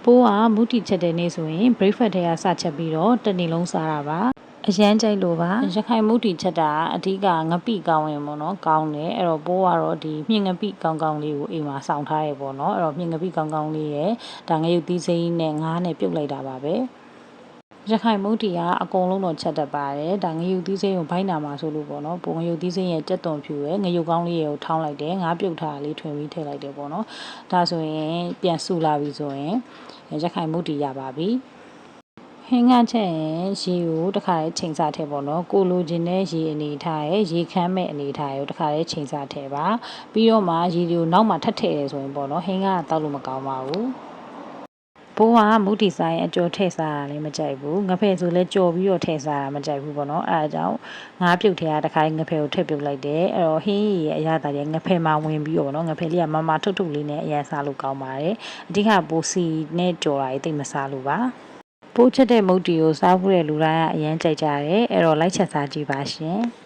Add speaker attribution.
Speaker 1: ပိုးကမူတီချက်တဲ့နေ့ဆိုရင် breakfast ထဲကစချက်ပြီးတော့တစ်နေ့လုံးစားတာပါအရန်ကြိုက်လို့ပါရခိုင်မူတီချက်တာအဓိကငပိကောင်းရင်ပေါ့နော်ကောင်းတယ်အဲ့တော့ပိုးကတော့ဒီမြင့်ငပိကောင်းကောင်းလေးကိုအိမ်မှာစောင့်ထားရပေါ့နော်အဲ့တော့မြင့်ငပိကောင်းကောင်းလေးရဲ့ဒါငရုတ်သီးစိမ်းနဲ့ငါးနဲ့ပြုတ်လိုက်တာပါပဲရခိုင်မုတ်တီကအကုန်လုံးတော့ချက်တတ်ပါတယ်ဒါငရုတ်သီးစိမ်းကိုဘိုင်းနာမှာဆိုလို့ပေါ့နော်ပုံငရုတ်သီးစိမ်းရဲ့ကြက်သွန်ဖြူရဲ့ငရုတ်ကောင်းလေးကိုထောင်းလိုက်တယ်ငါးပြုတ်ထားလေးထွင်ပြီးထည့်လိုက်တယ်ပေါ့နော်ဒါဆိုရင်ပြန်ဆူလာပြီဆိုရင်ရခိုင်မုတ်တီရပါပြီဟင်းကချက်ရင်ရေကိုတခါလေးချိန်စားထည့်ပေါ့နော်ကိုလိုချင်တဲ့ရေအနေထားရဲ့ရေခမ်းမဲ့အနေထားရဲ့တခါလေးချိန်စားထည့်ပါပြီးတော့မှရေတွေကိုနောက်မှထပ်ထည့်ရဆိုရင်ပေါ့နော်ဟင်းကတောက်လို့မကောင်းပါဘူးဘိုးကမူတီဆိုင်အကျော်ထည့်စားတာလည်းမကြိုက်ဘူးငဖဲဆိုလဲကြော်ပြီးတော့ထည့်စားတာမကြိုက်ဘူးပေါ့နော်အဲဒါကြောင့်ငါးပြုတ်ထဲကတခါငဖဲကိုထည့်ပြုတ်လိုက်တယ်အဲ့တော့ဟင်းရည်ရဲ့အရသာတွေငဖဲမှာဝင်ပြီးတော့နော်ငဖဲလေးကမမထုတ်ထုတ်လေးနဲ့အရန်စားလို့ကောင်းပါတယ်အဓိကပိုးစီနဲ့ကြော်တာတိတ်မစားလို့ပါပိုးချက်တဲ့မုတ်တီကိုစားဖို့တဲ့လူတိုင်းကအရန်ကြိုက်ကြတယ်အဲ့တော့လိုက်ချက်စားကြည့်ပါရှင်